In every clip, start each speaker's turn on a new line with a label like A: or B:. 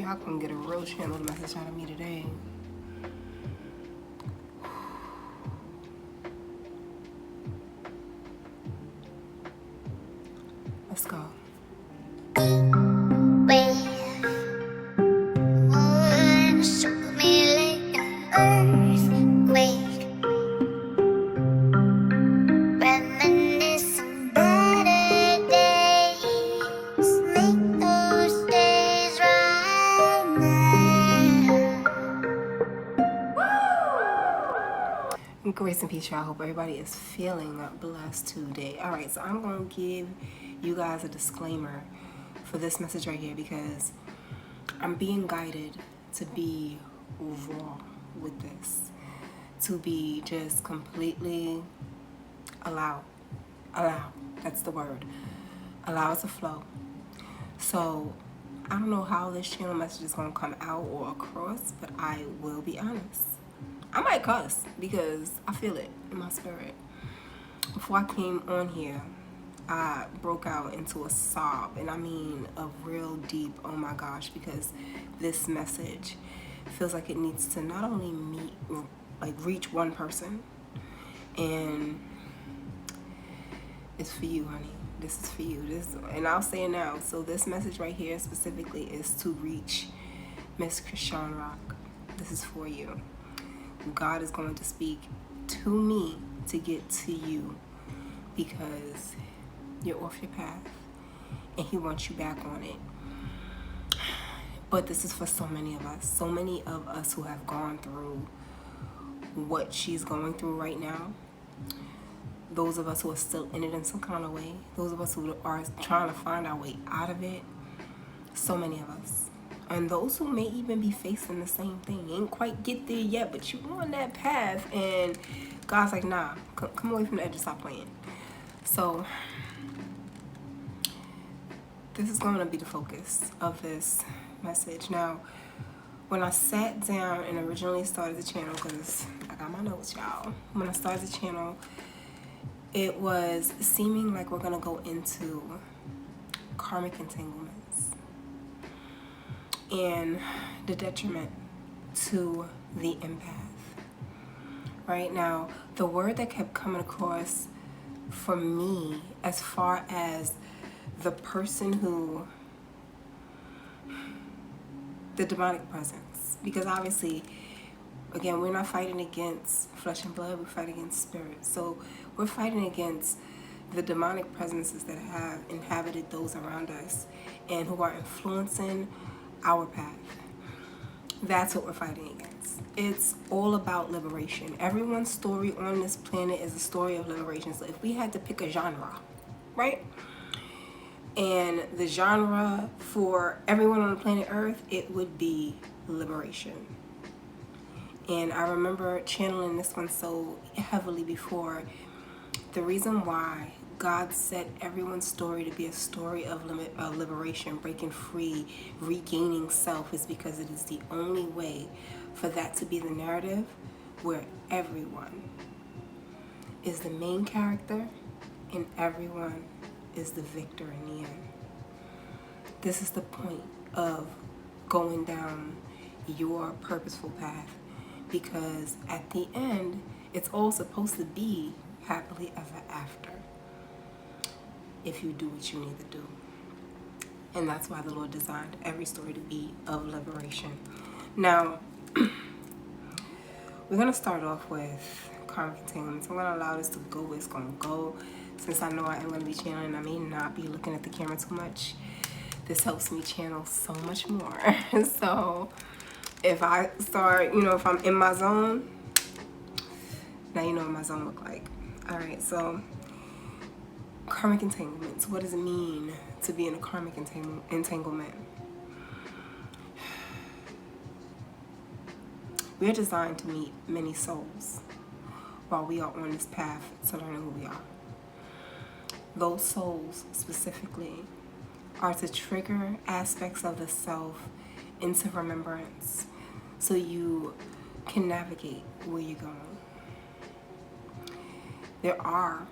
A: Y'all gonna get a real channel message out of me today. Let's go. Grace and peace, y'all. I hope everybody is feeling blessed today. All right, so I'm going to give you guys a disclaimer for this message right here because I'm being guided to be raw with this, to be just completely allow. That's the word. Allow it to flow. So I don't know how this channel message is going to come out or across, but I will be honest. I might cuss because I feel it in my spirit. Before I came on here, I broke out into a sob, and I mean a real deep, oh my gosh, because this message feels like it needs to not only reach one person, and it's for you, honey. This is for you. And I'll say it now. So this message right here specifically is to reach Miss Christian Rock. This is for you. God is going to speak to me to get to you because you're off your path and he wants you back on it. But this is for so many of us who have gone through what she's going through right now. Those of us who are still in it in some kind of way. Those of us who are trying to find our way out of it. So many of us. And those who may even be facing the same thing. Ain't quite get there yet, but you're on that path. And God's like, nah, come away from the edge and stop playing. So this is going to be the focus of this message. Now, when I sat down and originally started the channel, because I got my notes, y'all. When I started the channel, it was seeming like we're going to go into karmic entanglements and the detriment to the empath. Right now, the word that kept coming across for me as far as the person who, the demonic presence, because obviously, again, we're not fighting against flesh and blood, we're fighting against spirit. So we're fighting against the demonic presences that have inhabited those around us and who are influencing our path. That's what we're fighting against. It's all about liberation. Everyone's story on this planet is a story of liberation. So if we had to pick a genre, right? And the genre for everyone on the planet Earth, it would be liberation. And I remember channeling this one so heavily before. The reason why God set everyone's story to be a story of liberation, breaking free, regaining self, is because it is the only way for that to be the narrative where everyone is the main character and everyone is the victor in the end. This is the point of going down your purposeful path, because at the end, it's all supposed to be happily ever after if you do what you need to do. And that's why the Lord designed every story to be of liberation. Now, we're going to start off with karmic entanglements. I'm going to allow this to go where it's going to go. Since I know I am going to be channeling, I may not be looking at the camera too much. This helps me channel so much more. So if I start, if I'm in my zone, now you know what my zone look like. All right, so karmic entanglements. What does it mean to be in a karmic entanglement? We are designed to meet many souls while we are on this path to learning who we are. Those souls specifically are to trigger aspects of the self into remembrance so you can navigate where you're going. There are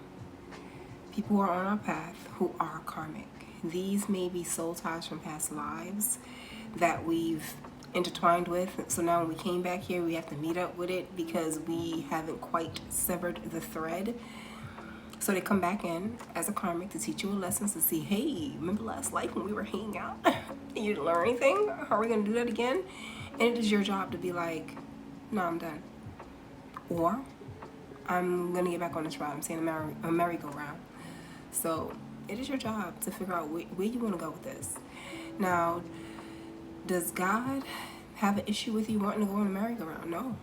A: people who are on our path who are karmic. These may be soul ties from past lives. that we've intertwined with. So now when we came back here, we have to meet up with it because we haven't quite severed the thread. So they come back in as a karmic to teach you a lesson, to see, hey, remember last life when we were hanging out? You didn't learn anything? How are we going to do that again? And it is your job to be like, no, I'm done. Or I'm going to get back on this ride. I'm saying a merry-go-round. So it is your job to figure out where you want to go with this. Now, does God have an issue with you wanting to go on a merry-go-round? No.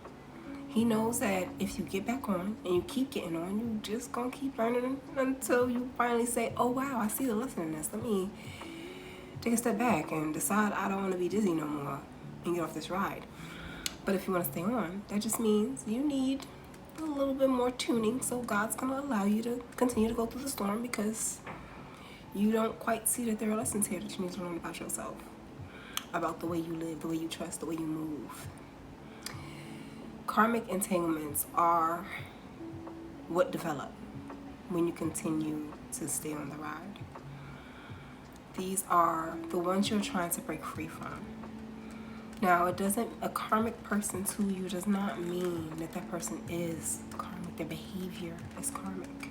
A: He knows that if you get back on and you keep getting on, you just gonna keep learning until you finally say, oh wow, I see the lesson in this. Let me take a step back and decide I don't want to be dizzy no more and get off this ride. But if you want to stay on, that just means you need a little bit more tuning. So God's gonna allow you to continue to go through the storm because you don't quite see that there are lessons here that you need to learn about yourself, about the way you live, the way you trust, the way you move. Karmic entanglements are what develop when you continue to stay on the ride. These are the ones you're trying to break free from. Now, a karmic person to you does not mean that that person is karmic. Their behavior is karmic.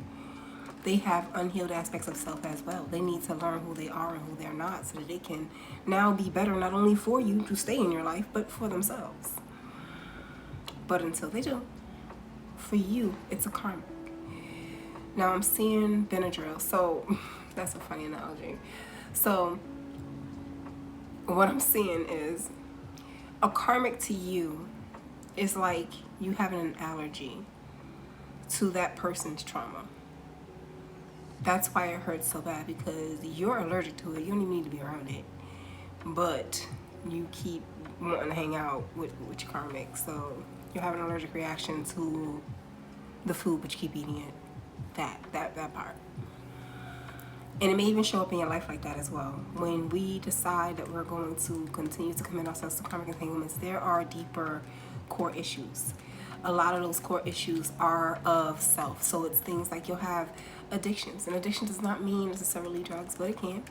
A: They have unhealed aspects of self as well. They need to learn who they are and who they're not so that they can now be better, not only for you to stay in your life, but for themselves. But until they do, for you, it's a karmic. Now I'm seeing Benadryl, so that's a funny analogy. So what I'm seeing is a karmic to you is like you having an allergy to that person's trauma. That's why it hurts so bad, because you're allergic to it. You don't even need to be around it. But you keep wanting to hang out with your karmic. So you're having an allergic reaction to the food, but you keep eating it. That part. And it may even show up in your life like that as well. When we decide that we're going to continue to commit ourselves to karmic entanglements, there are deeper core issues. A lot of those core issues are of self. So it's things like you'll have addictions. And addiction does not mean necessarily drugs, but it can.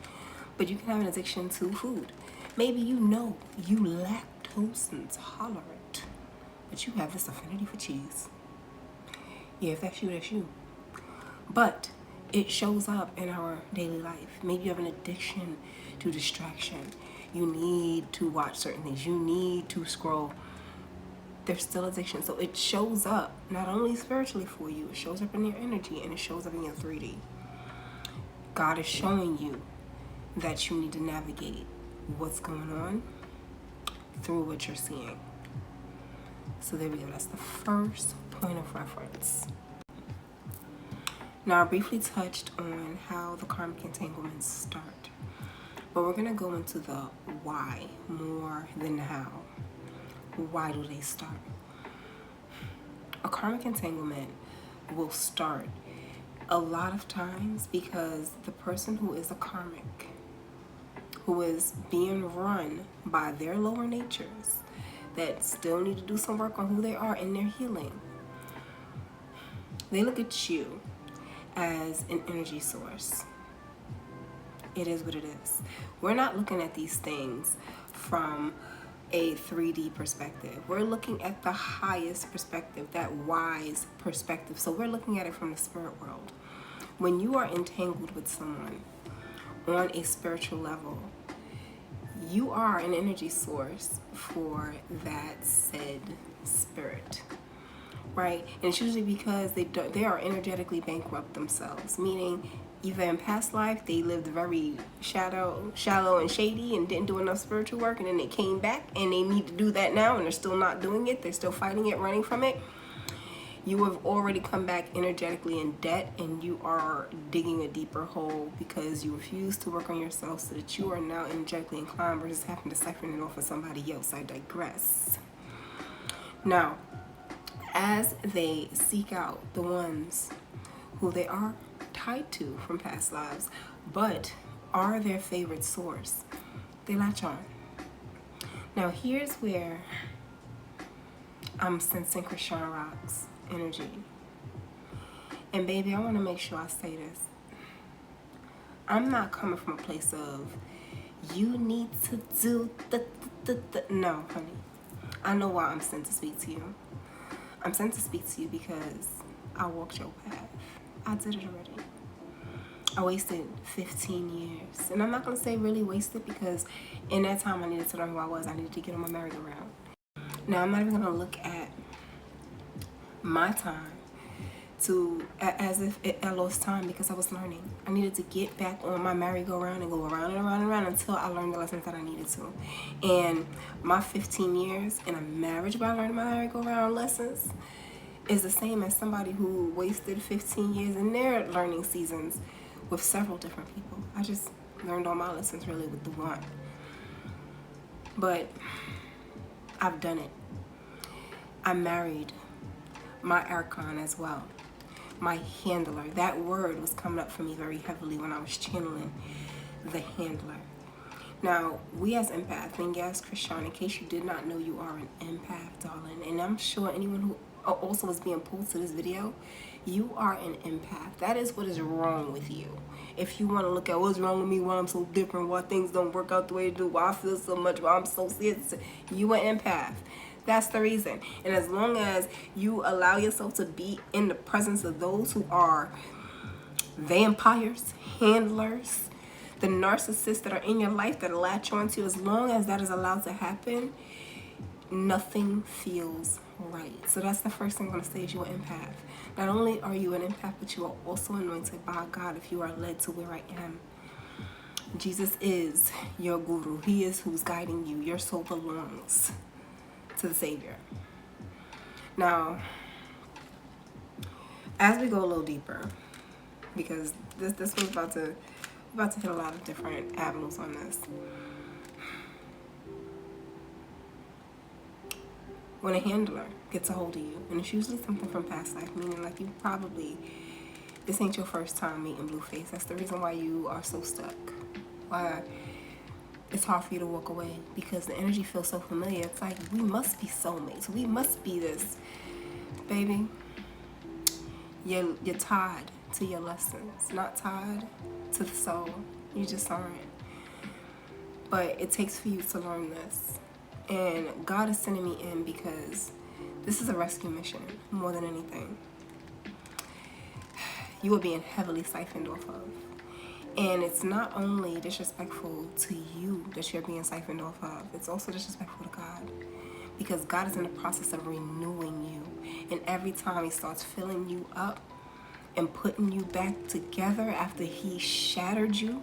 A: But you can have an addiction to food. Maybe you know you lactose intolerant, but you have this affinity for cheese. Yeah, if that's you, that's you. But it shows up in our daily life. Maybe you have an addiction to distraction. You need to watch certain things. You need to scroll. There's still addiction. So it shows up not only spiritually for you, it shows up in your energy and it shows up in your 3D. God is showing you that you need to navigate what's going on through what you're seeing. So there we go. That's the first point of reference. Now, I briefly touched on how the karmic entanglements start, but we're going to go into the why more than how. Why do they start? A karmic entanglement will start a lot of times because the person who is a karmic, who is being run by their lower natures that still need to do some work on who they are in their healing, they look at you as an energy source. It is what it is. We're not looking at these things from a 3D perspective. We're looking at the highest perspective, that wise perspective. So we're looking at it from the spirit world. When you are entangled with someone on a spiritual level, you are an energy source for that said spirit. Right? And it's usually because they are energetically bankrupt themselves, meaning either in past life they lived very shallow and shady and didn't do enough spiritual work, and then they came back and they need to do that now and they're still not doing it. They're still fighting it, running from it. You have already come back energetically in debt and you are digging a deeper hole because you refuse to work on yourself, so that you are now energetically inclined versus having to siphon it off of somebody else. I digress. Now, as they seek out the ones who they are tied to from past lives, but are their favorite source, they latch on. Now here's where I'm sensing Krishan Rock's energy. And baby, I want to make sure I say this. I'm not coming from a place of You need to do no, honey. I know why I'm sent to speak to you. I'm sent to speak to you because I walked your path. I did it already. I wasted 15 years. And I'm not going to say really wasted because in that time I needed to learn who I was. I needed to get on my merry-go-round. Now, I'm not even going to look at my time as if I lost time because I was learning. I needed to get back on my merry-go-round and go around and around and around until I learned the lessons that I needed to. And my 15 years in a marriage by learning my merry-go-round lessons is the same as somebody who wasted 15 years in their learning seasons with several different people. I just learned all my lessons really with the one. But I've done it. I married my archon as well. My handler. That word was coming up for me very heavily when I was channeling the handler. Now, we as empaths, and yes, Christian, in case you did not know, you are an empath, darling. And I'm sure anyone who also is being pulled to this video, you are an empath. That is what is wrong with you. If you want to look at what's wrong with me, why I'm so different, why things don't work out the way they do, why I feel so much, why I'm so sick, you an empath. That's the reason. And as long as you allow yourself to be in the presence of those who are vampires, handlers, the narcissists that are in your life that latch onto you, as long as that is allowed to happen, nothing feels right. So that's the first thing I'm going to say is you're an empath. Not only are you an empath, but you are also anointed by God if you are led to where I am. Jesus is your guru. He is who's guiding you. Your soul belongs to the Savior. Now, as we go a little deeper, because this one's about to hit a lot of different avenues on this. When a handler gets a hold of you, and it's usually something from past life, meaning like you probably, this ain't your first time meeting Blueface. That's the reason why you are so stuck. Why it's hard for you to walk away, because the energy feels so familiar. It's like, we must be soulmates. We must be this. Baby, you're tied to your lessons, not tied to the soul. You just aren't. But it takes for you to learn this. And God is sending me in because this is a rescue mission more than anything. You are being heavily siphoned off of. And it's not only disrespectful to you that you're being siphoned off of, it's also disrespectful to God. Because God is in the process of renewing you. And every time He starts filling you up and putting you back together after He shattered you,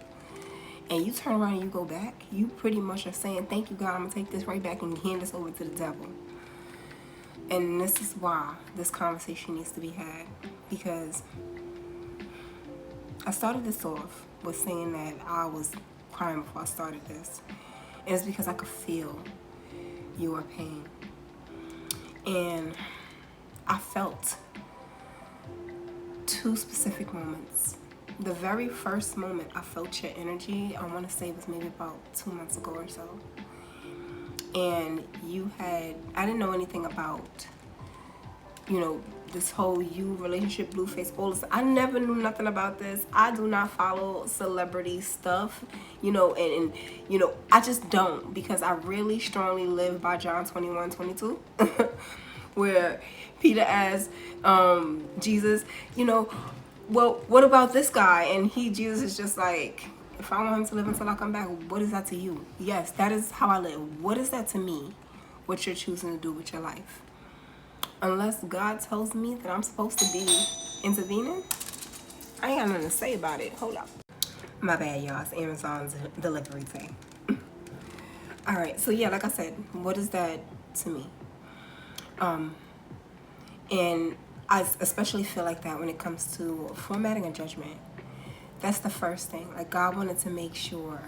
A: and you turn around and you go back, you pretty much are saying, thank you, God, I'm going to take this right back and hand this over to the devil. And this is why this conversation needs to be had. Because I started this off with saying that I was crying before I started this. And it's because I could feel your pain. And I felt two specific moments. The very first moment I felt your energy, I want to say was maybe about 2 months ago or so. And I didn't know anything about, this whole relationship, Blueface, all this. I never knew nothing about this. I do not follow celebrity stuff, and I just don't, because I really strongly live by John 21:22, where Peter asked Jesus, well, what about this guy? And Jesus is just like, if I want him to live until I come back, what is that to you? Yes, that is how I live. What is that to me? What you're choosing to do with your life? Unless God tells me that I'm supposed to be intervening, I ain't got nothing to say about it. Hold up. My bad, y'all. It's Amazon's delivery day. All right. So, yeah, like I said, what is that to me? And I especially feel like that when it comes to formatting a judgment. That's the first thing. Like, God wanted to make sure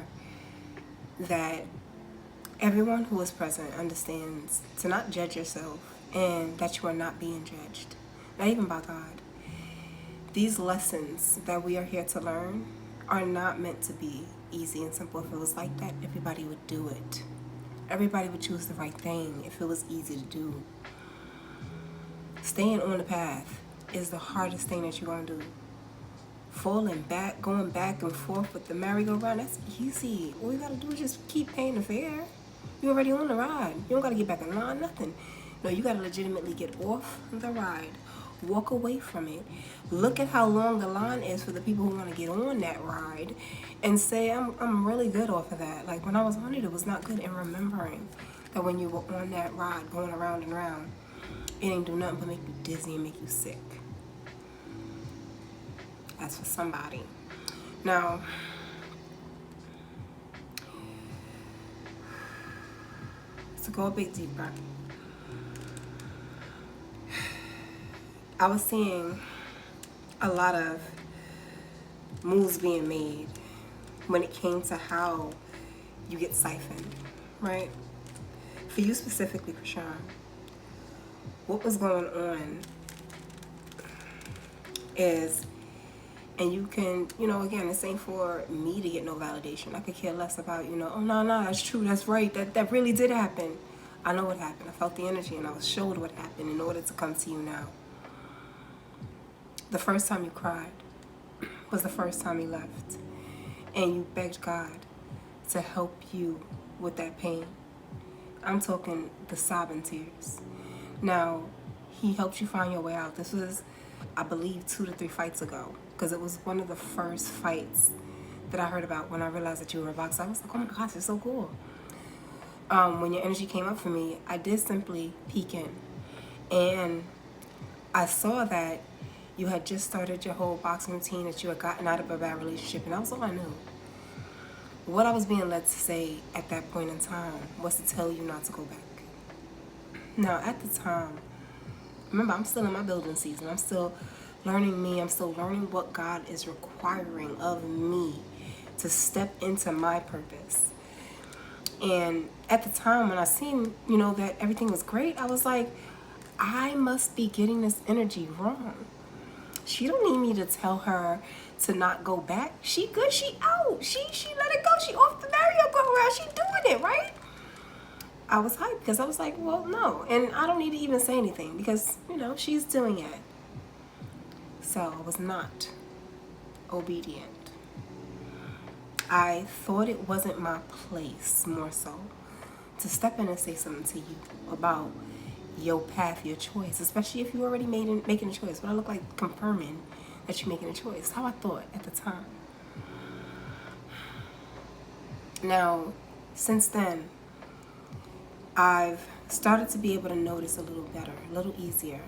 A: that everyone who is present understands to not judge yourself and that you are not being judged, not even by God. These lessons that we are here to learn are not meant to be easy and simple. If it was like that, everybody would do it. Everybody would choose the right thing if it was easy to do. Staying on the path is the hardest thing that you're going to do falling back, going back and forth with the merry-go-round, that's easy. All you gotta do is just keep paying the fare. You're already on the ride. You don't gotta get back in line, nothing. No, you gotta legitimately get off the ride, walk away from it, look at how long the line is for the people who want to get on that ride, and say, I'm really good off of that. Like when I was on it, it was not good. And remembering that when you were on that ride, going around and around, it ain't do nothing but make you dizzy and make you sick. That's for somebody. Now, to go a bit deeper, I was seeing a lot of moves being made when it came to how you get siphoned, right? For you specifically, Krishan, what was going on is, and you can, again, this ain't for me to get no validation. I could care less about, oh, no, that's true, that's right, that really did happen. I know what happened. I felt the energy and I was showed what happened in order to come to you now. The first time you cried was the first time you left. And you begged God to help you with that pain. I'm talking the sobbing tears. Now, he helped you find your way out. This was, I believe, 2 to 3 fights ago. Because it was one of the first fights that I heard about when I realized that you were a boxer. I was like, oh my gosh, it's so cool. When your energy came up for me, I did simply peek in. And I saw that you had just started your whole boxing routine, that you had gotten out of a bad relationship, and that was all I knew. What I was being led to say at that point in time was to tell you not to go back. Now, at the time, remember, I'm still in my building season. I'm still learning me. I'm still learning what God is requiring of me to step into my purpose. And at the time when I seen, that everything was great, I was like, I must be getting this energy wrong. She don't need me to tell her to not go back. She good, she out. She let it go. She off the merry-go-round. She doing it, right? I was hyped because I was like, well, no. And I don't need to even say anything because, she's doing it. So I was not obedient. I thought it wasn't my place, more so, to step in and say something to you about your path, your choice, especially if you already making a choice. What I look like confirming that you're making a choice. How I thought at the time. Now, since then, I've started to be able to notice a little better, a little easier,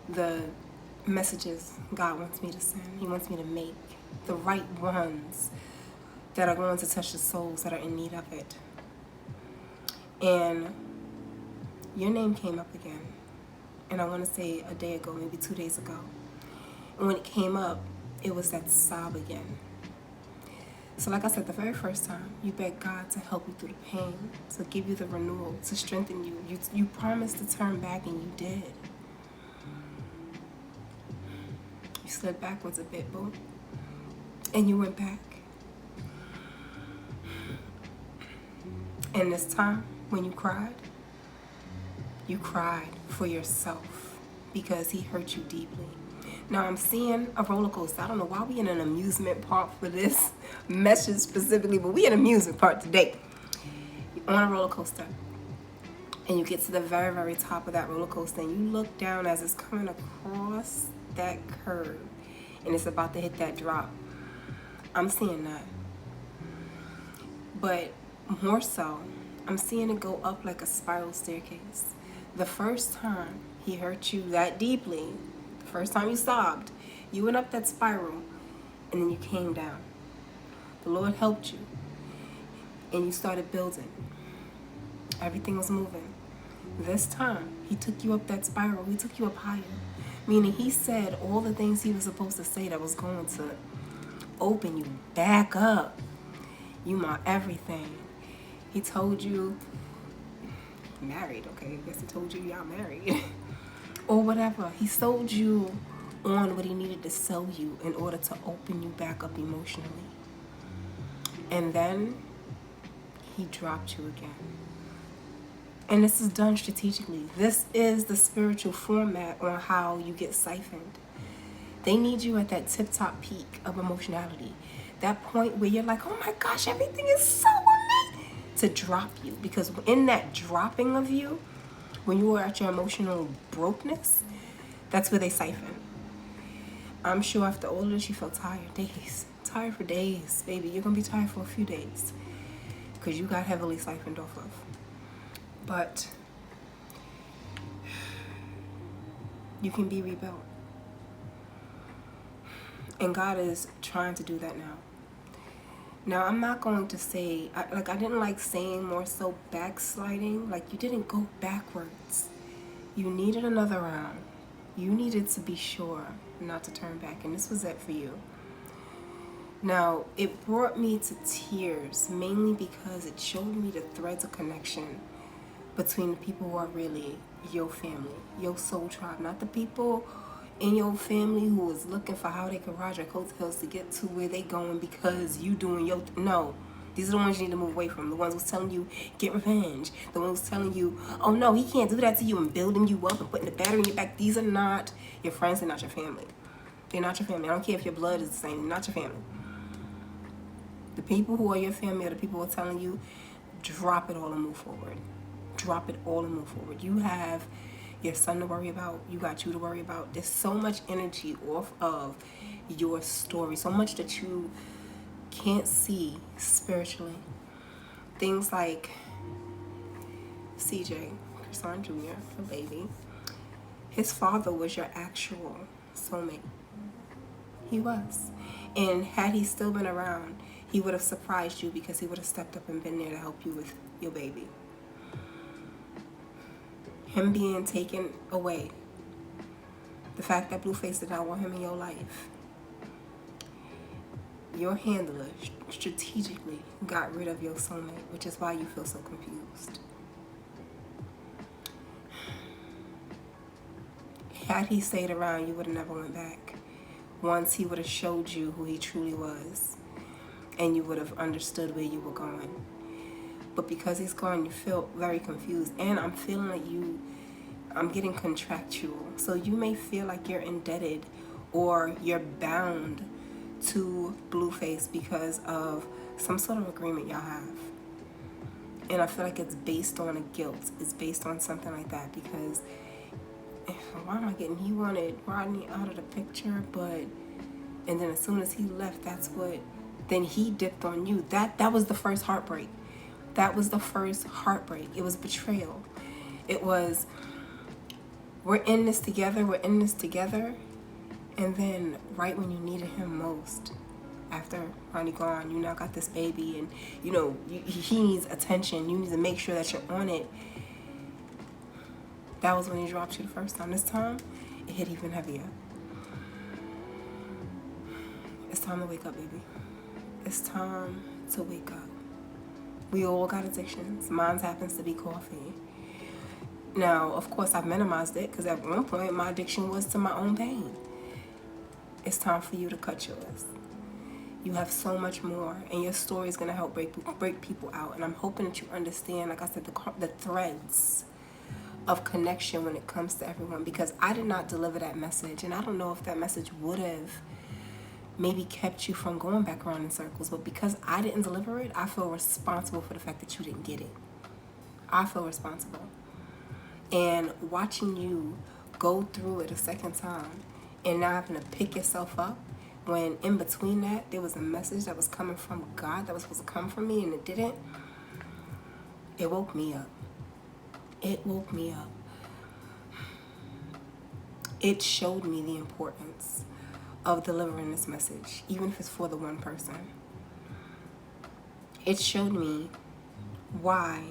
A: the messages God wants me to send. He wants me to make the right ones that are going to touch the souls that are in need of it. And your name came up again, and I want to say a day ago, maybe 2 days ago. And when it came up, it was that sob again. So like I said, the very first time, you begged God to help you through the pain, to give you the renewal, to strengthen you. You promised to turn back, and you did. You slid backwards a bit, boo, and you went back. And this time, when you cried for yourself because he hurt you deeply. Now I'm seeing a roller coaster. I don't know why we in an amusement park for this message specifically, but we in an amusement park today. You're on a roller coaster, and you get to the very, very top of that roller coaster, and you look down as it's coming across that curve, and it's about to hit that drop. I'm seeing that. But more so, I'm seeing it go up like a spiral staircase. The first time he hurt you that deeply, the first time you sobbed, you went up that spiral, and then you came down. The Lord helped you, and you started building. Everything was moving. This time, he took you up that spiral. He took you up higher, meaning he said all the things he was supposed to say that was going to open you back up. You my everything. He told you married, okay? I guess he told you y'all married. Or whatever. He sold you on what he needed to sell you in order to open you back up emotionally. And then he dropped you again. And this is done strategically. This is the spiritual format on how you get siphoned. They need you at that tip-top peak of emotionality. That point where you're like, oh my gosh, everything is so amazing. To drop you. Because in that dropping of you, when you are at your emotional brokenness, that's where they siphon. I'm sure after all of this, you felt tired. Days. Tired for days, baby. You're going to be tired for a few days. Because you got heavily siphoned off of. But you can be rebuilt. And God is trying to do that now. Now, I'm not going to say, I didn't like saying more so backsliding. Like, you didn't go backwards. You needed another round. You needed to be sure not to turn back. And this was it for you. Now, it brought me to tears, mainly because it showed me the threads of connection between the people who are really your family, your soul tribe, not the people in your family who is looking for how they can ride your coattails to get to where they going because you doing your no. These are the ones you need to move away from. The ones who's telling you get revenge. The ones who's telling you, oh no, he can't do that to you, and building you up and putting the battery in your back. These are not your friends. They're not your family. They're not your family. I don't care if your blood is the same. They're not your family. The people who are your family are the people who are telling you, drop it all and move forward. Drop it all and move forward. You have your son to worry about. You got you to worry about. There's so much energy off of your story. So much that you can't see spiritually. Things like CJ, Chrison Jr., your baby. His father was your actual soulmate. He was. And had he still been around, he would have surprised you because he would have stepped up and been there to help you with your baby. Him being taken away, the fact that Blueface did not want him in your life, your handler strategically got rid of your soulmate, which is why you feel so confused. Had he stayed around, you would have never went back. Once he would have showed you who he truly was, and you would have understood where you were going. But because he's gone, you feel very confused. And I'm feeling like I'm getting contractual. So you may feel like you're indebted or you're bound to Blueface because of some sort of agreement y'all have. And I feel like it's based on a guilt. It's based on something like that because why am I getting, he wanted Rodney out of the picture, but, and then as soon as he left, then he dipped on you. That was the first heartbreak. That was the first heartbreak. It was betrayal. It was, we're in this together, and then right when you needed him most, after Ronnie gone, you now got this baby, and he needs attention. You need to make sure that you're on it. That was when he dropped you the first time. This time, it hit even heavier. It's time to wake up, baby. It's time to wake up. We all got addictions. Mine happens to be coffee. Now, of course, I've minimized it because at one point, my addiction was to my own pain. It's time for you to cut yours. You have so much more, and your story is going to help break people out. And I'm hoping that you understand, like I said, the threads of connection when it comes to everyone, because I did not deliver that message, and I don't know if that message would have maybe kept you from going back around in circles, but because I didn't deliver it, I feel responsible for the fact that you didn't get it. I feel responsible. And watching you go through it a second time and now having to pick yourself up when in between that there was a message that was coming from God that was supposed to come from me and it didn't, it woke me up. It woke me up. It showed me the importance of delivering this message, even if it's for the one person. It showed me why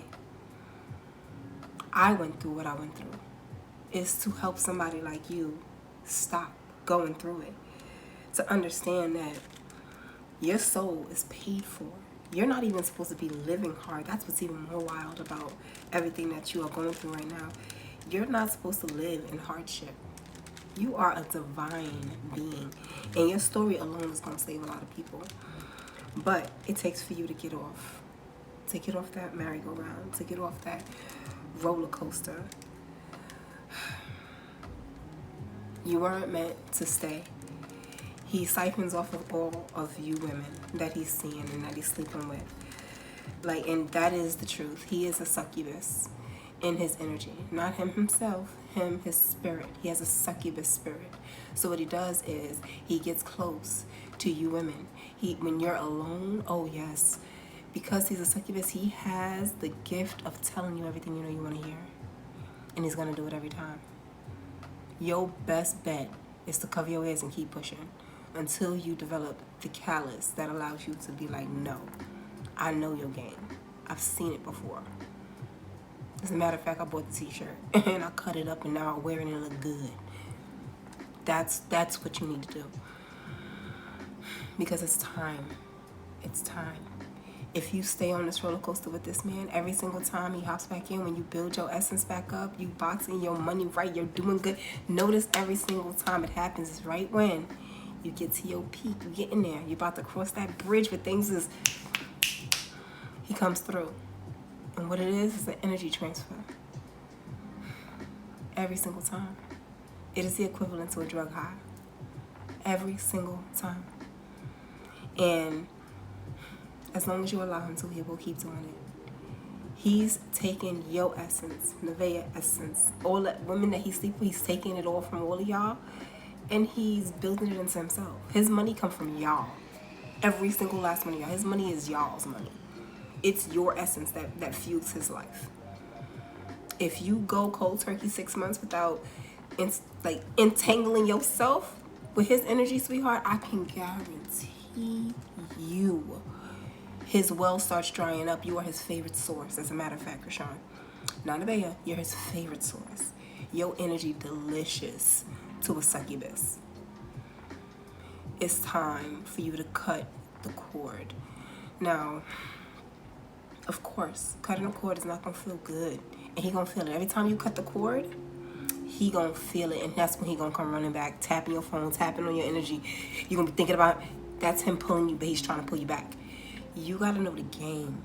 A: I went through what I went through. Is to help somebody like you stop going through it. To understand that your soul is paid for. You're not even supposed to be living hard. That's what's even more wild about everything that you are going through right now. You're not supposed to live in hardship. You are a divine being. And your story alone is going to save a lot of people. But it takes for you to get off. To get off that merry-go-round. To get off that roller coaster. You weren't meant to stay. He siphons off of all of you women that he's seeing and that he's sleeping with. Like, and that is the truth. He is a succubus in his energy. Not him himself, his spirit. He has a succubus spirit. So what he does is he gets close to you women. When you're alone, oh yes, because he's a succubus, he has the gift of telling you everything you know you want to hear. And he's going to do it every time. Your best bet is to cover your ears and keep pushing until you develop the callus that allows you to be like, no, I know your game. I've seen it before. As a matter of fact, I bought the t-shirt and I cut it up and now I'm wearing it and it look good. That's what you need to do. Because it's time. It's time. If you stay on this roller coaster with this man, every single time he hops back in, when you build your essence back up, you boxing your money right, you're doing good. Notice every single time it happens is right when you get to your peak, you get in there, you're about to cross that bridge where things is, he comes through. And what it is an energy transfer. Every single time. It is the equivalent to a drug high. Every single time. And as long as you allow him to, he will keep doing it. He's taking your essence, Nevaeh essence, all the women that he sleeps with, he's taking it all from all of y'all, and he's building it into himself. His money comes from y'all. Every single last one of y'all. His money is y'all's money. It's your essence that fuels his life. If you go cold turkey 6 months without entangling yourself with his energy, sweetheart, I can guarantee you his well starts drying up. You are his favorite source, as a matter of fact, Rashawn. Not Nevaeh, you're his favorite source. Your energy delicious to a succubus. It's time for you to cut the cord. Now, of course, cutting the cord is not going to feel good. And he going to feel it. Every time you cut the cord, he going to feel it. And that's when he going to come running back, tapping your phone, tapping on your energy. You're going to be thinking about, that's him pulling you, but he's trying to pull you back. You got to know the game.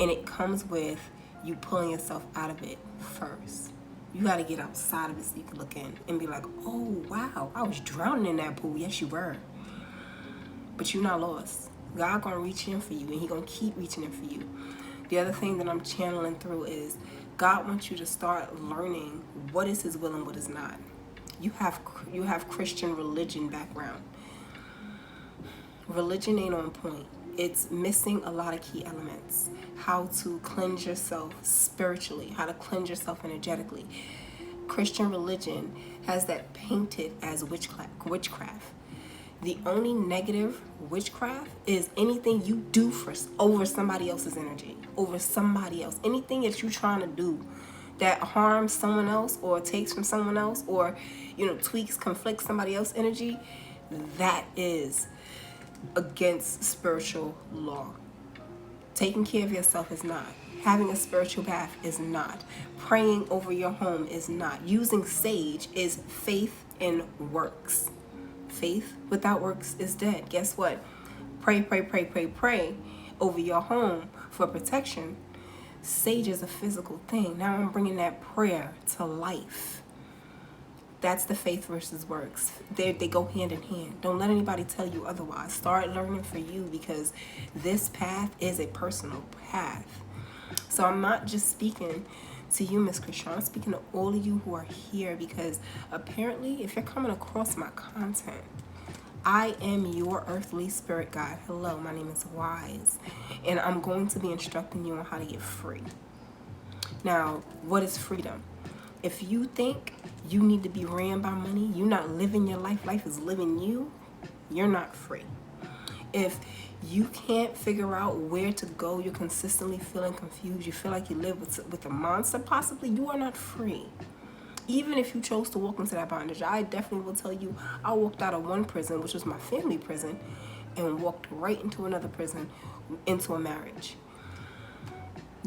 A: And it comes with you pulling yourself out of it first. You got to get outside of it so you can look in and be like, oh, wow, I was drowning in that pool. Yes, you were. But you're not lost. God going to reach in for you, and he going to keep reaching in for you. The other thing that I'm channeling through is God wants you to start learning what is his will and what is not. You have Christian religion background. Religion ain't on point. It's missing a lot of key elements. How to cleanse yourself spiritually, how to cleanse yourself energetically. Christian religion has that painted as witchcraft. The only negative witchcraft is anything you do over somebody else's energy, over somebody else. Anything that you're trying to do that harms someone else or takes from someone else or, tweaks, conflicts somebody else's energy, that is against spiritual law. Taking care of yourself is not. Having a spiritual bath is not. Praying over your home is not. Using sage is faith and works. Faith without works is dead. Guess what? Pray over your home for protection. Sage is a physical thing. Now I'm bringing that prayer to life. That's the faith versus works. They go hand in hand. Don't let anybody tell you otherwise. Start learning for you, because this path is a personal path. So I'm not just speaking to you, Miss Krishan. I'm speaking to all of you who are here, because apparently if you're coming across my content, I am your earthly spirit guide. Hello, my name is Wise, and I'm going to be instructing you on how to get free. Now, what is freedom? If you think you need to be ran by money, you're not living your life, life is living you, you're not free. If you can't figure out where to go, you're consistently feeling confused, you feel like you live with a monster, possibly, you are not free. Even if you chose to walk into that bondage, I definitely will tell you, I walked out of one prison, which was my family prison, and walked right into another prison, into a marriage.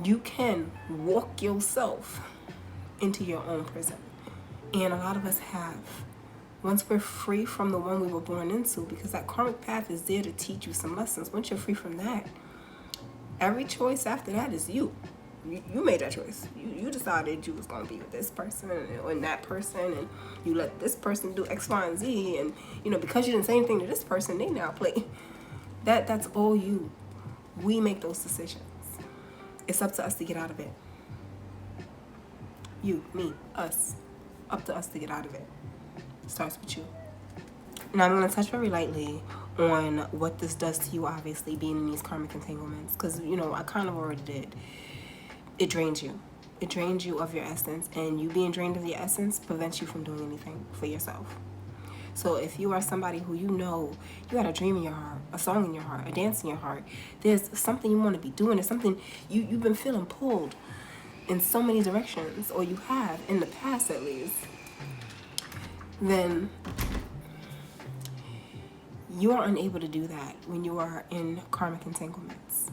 A: You can walk yourself into your own prison. And a lot of us have. Once we're free from the one we were born into, because that karmic path is there to teach you some lessons. Once you're free from that, every choice after that is you. You made that choice. You decided you was gonna be with this person and that person, and you let this person do X, Y, and Z, and because you didn't say anything to this person, they now play. That's all you. We make those decisions. It's up to us to get out of it. You, me, us. Up to us to get out of it. Starts with you. Now I'm going to touch very lightly on what this does to you, obviously, being in these karmic entanglements. Because, I kind of already did. It drains you. It drains you of your essence. And you being drained of your essence prevents you from doing anything for yourself. So if you are somebody who you got a dream in your heart, a song in your heart, a dance in your heart, there's something you want to be doing, there's something you've been feeling pulled in so many directions, or you have in the past at least, then you are unable to do that when you are in karmic entanglements.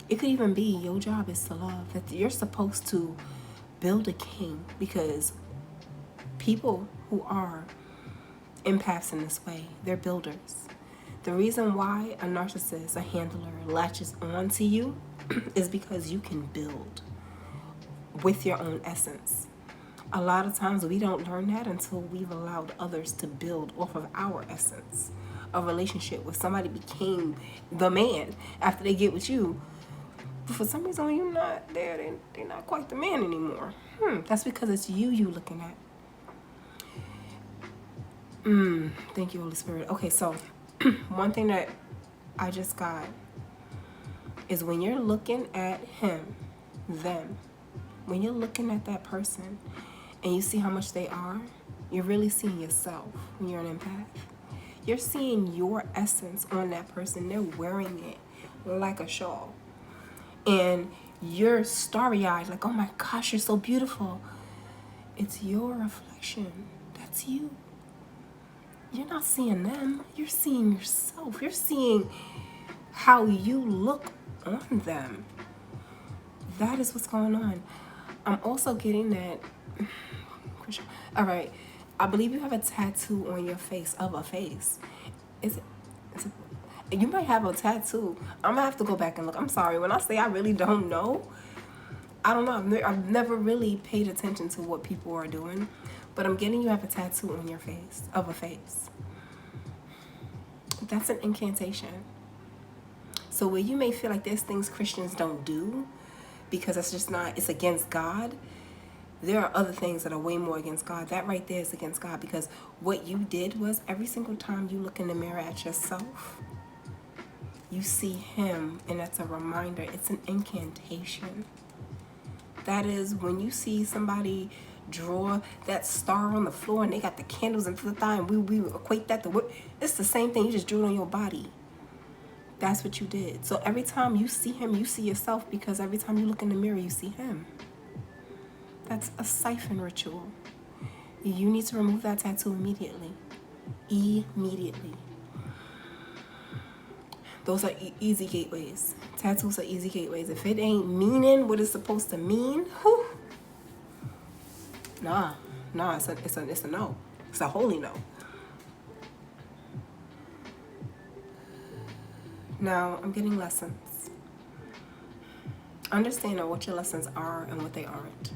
A: It could even be your job is to love, that you're supposed to build a king, because people who are empaths in this way, they're builders. The reason why a narcissist, a handler, latches on to you is because you can build with your own essence. A lot of times we don't learn that until we've allowed others to build off of our essence. A relationship where somebody became the man after they get with you, but for some reason when you're not there, they're not quite the man anymore. That's because it's you looking at. Thank you, Holy Spirit. Okay, so one thing that I just got is when you're looking at him, them, when you're looking at that person and you see how much they are, you're really seeing yourself when you're an empath. You're seeing your essence on that person. They're wearing it like a shawl. And you're starry-eyed, like, oh my gosh, you're so beautiful. It's your reflection. That's you. You're not seeing them. You're seeing yourself. You're seeing how you look on them. That is what's going on. I'm also getting that. All right. I believe you have a tattoo on your face of a face. Is it? You might have a tattoo. I'm gonna have to go back and look. I'm sorry. When I say I really don't know, I don't know. I've never really paid attention to what people are doing, but I'm getting you have a tattoo on your face of a face. That's an incantation. So where you may feel like there's things Christians don't do because it's against God, there are other things that are way more against God. That right there is against God, because what you did was every single time you look in the mirror at yourself, you see him, and that's a reminder. It's an incantation. That is when you see somebody draw that star on the floor and they got the candles in the thigh, and we equate that to it's the same thing. You just drew it on your body. That's what you did. So every time you see him, you see yourself, because every time you look in the mirror, you see him. That's a siphon ritual. You need to remove that tattoo immediately. Immediately. Those are easy gateways. Tattoos are easy gateways. If it ain't meaning what it's supposed to mean, whew, nah, it's a no. It's a holy no. Now, I'm getting lessons. Understand what your lessons are and what they aren't.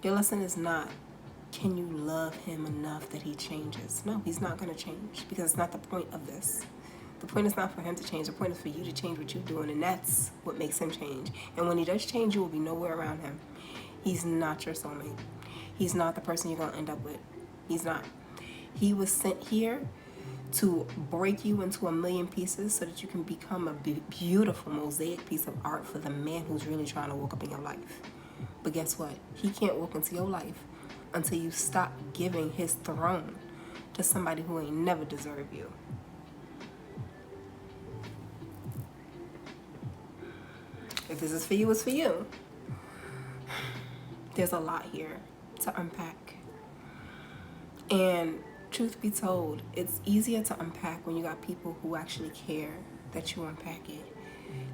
A: Your lesson is not, can you love him enough that he changes? No, he's not going to change, because it's not the point of this. The point is not for him to change. The point is for you to change what you're doing, and that's what makes him change. And when he does change, you will be nowhere around him. He's not your soulmate. He's not the person you're going to end up with. He's not. He was sent here to break you into a million pieces so that you can become a beautiful mosaic piece of art for the man who's really trying to walk up in your life. But guess what? He can't walk into your life until you stop giving his throne to somebody who ain't never deserved you. If this is for you, it's for you. There's a lot here to unpack. And truth be told, it's easier to unpack when you got people who actually care that you unpack it,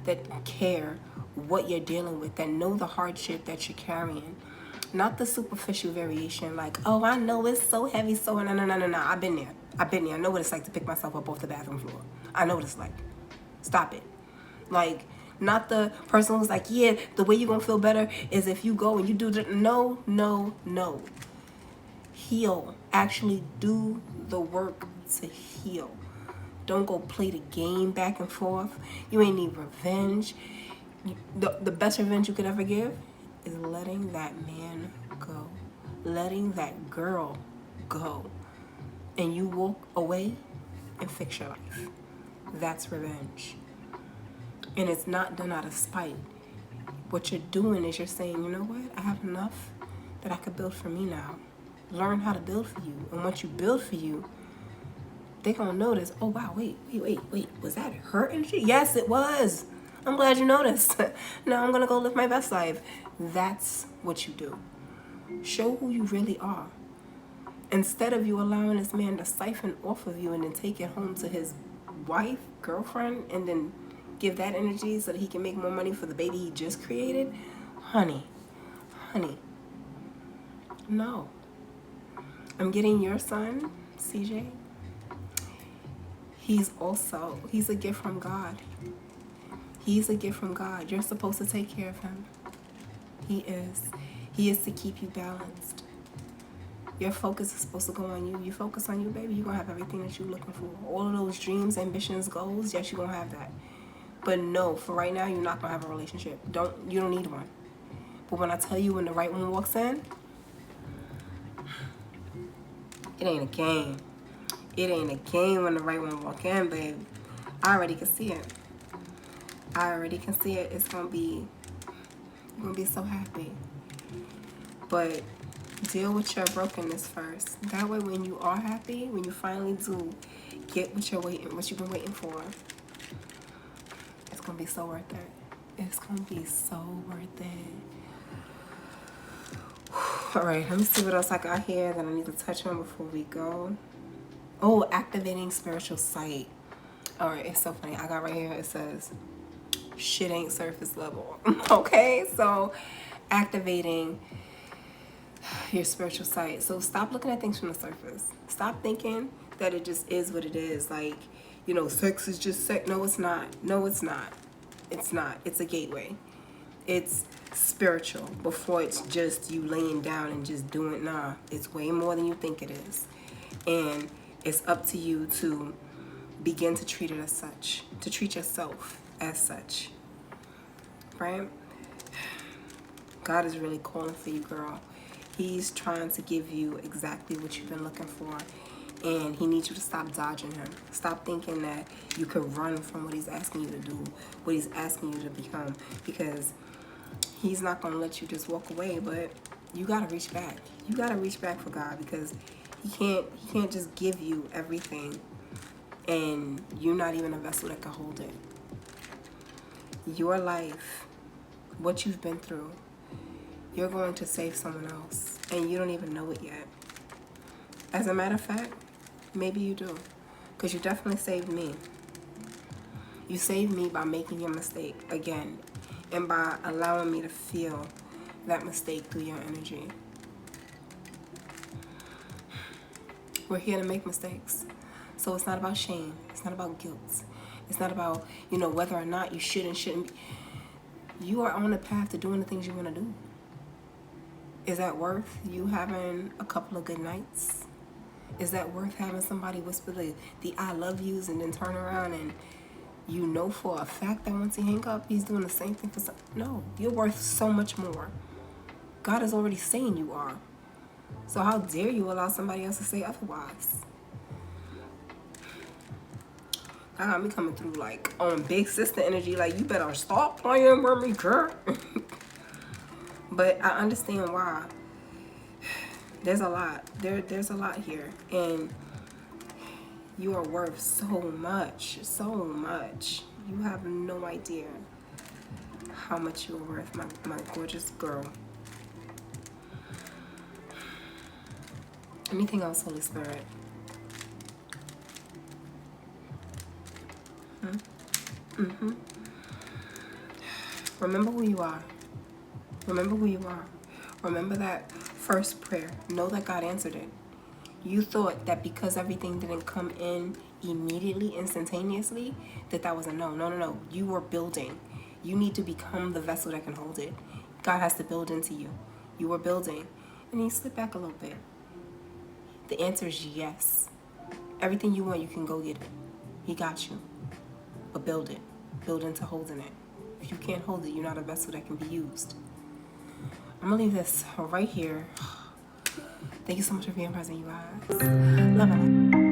A: that care what you're dealing with, that know the hardship that you're carrying. Not the superficial variation like, oh, I know it's so heavy, so no. I've been there. I know what it's like to pick myself up off the bathroom floor. I know what it's like. Stop it. Like, Not the person who's like, yeah, the way you're going to feel better is if you go and you do the, no, no, no. Heal. Actually do the work to heal. Don't go play the game back and forth. You ain't need revenge. The best revenge you could ever give is letting that man go. Letting that girl go. And you walk away and fix your life. That's revenge. And it's not done out of spite. What you're doing is you're saying, you know what? I have enough that I could build for me now. Learn how to build for you. And once you build for you, they're going to notice, oh, wow, wait. Was that her energy? Yes, it was. I'm glad you noticed. Now I'm going to go live my best life. That's what you do. Show who you really are. Instead of you allowing this man to siphon off of you and then take it home to his wife, girlfriend, and then give that energy so that he can make more money for the baby he just created. Honey, no. I'm getting your son, CJ. He's a gift from God. He's a gift from God. You're supposed to take care of him. He is to keep you balanced. Your focus is supposed to go on you. You focus on you, baby, you're going to have everything that you're looking for. All of those dreams, ambitions, goals, yes, you're going to have that. But no, for right now, you're not going to have a relationship. You don't need one. But when I tell you when the right one walks in, it ain't a game. It ain't a game when the right one walk in, babe. I already can see it. It's going to be, you're going to be so happy. But deal with your brokenness first. That way when you are happy, when you finally do get what you've been waiting for, it's going to be so worth it. It's going to be so worth it. All right, let me see what else I got here that I need to touch on before we go. Oh, activating spiritual sight. All right, it's so funny. I got right here, it says, shit ain't surface level. Okay, so activating your spiritual sight. So stop looking at things from the surface. Stop thinking that it just is what it is. Like, sex is just sex. No, it's not. It's not. It's a gateway. It's spiritual before it's just you laying down and just doing it. Nah, it's way more than you think it is. And it's up to you to begin to treat it as such, to treat yourself as such, right? God is really calling for you, girl. He's trying to give you exactly what you've been looking for. And he needs you to stop dodging him. Stop thinking that you could run from what he's asking you to do, what he's asking you to become. Because he's not going to let you just walk away, but you got to reach back. You got to reach back for God, because he can't just give you everything and you're not even a vessel that can hold it. Your life, what you've been through, you're going to save someone else, and you don't even know it yet. As a matter of fact, maybe you do, because you definitely saved me. You saved me by making your mistake again, and by allowing me to feel that mistake through your energy. We're here to make mistakes. So it's not about shame. It's not about guilt. It's not about, whether or not you should and shouldn't be. You are on the path to doing the things you want to do. Is that worth you having a couple of good nights? Is that worth having somebody whisper the I love yous and then turn around and for a fact that once he hang up, he's doing the same thing for some? No, you're worth so much more. God is already saying you are. So how dare you allow somebody else to say otherwise? I got me coming through on big sister energy, you better stop playing with me, girl. But I understand why. There's a lot. There's a lot here. And you are worth so much. So much. You have no idea how much you are worth, my gorgeous girl. Anything else, Holy Spirit? Remember who you are. Remember who you are. Remember that first prayer. Know that God answered it. You thought that because everything didn't come in immediately, instantaneously, that was a no. No. You were building. You need to become the vessel that can hold it. God has to build into you. You are building. And then you slip back a little bit. The answer is yes. Everything you want, you can go get it. He got you. But build it. Build into holding it. If you can't hold it, you're not a vessel that can be used. I'm going to leave this right here. Thank you so much for being present, you guys. Love it.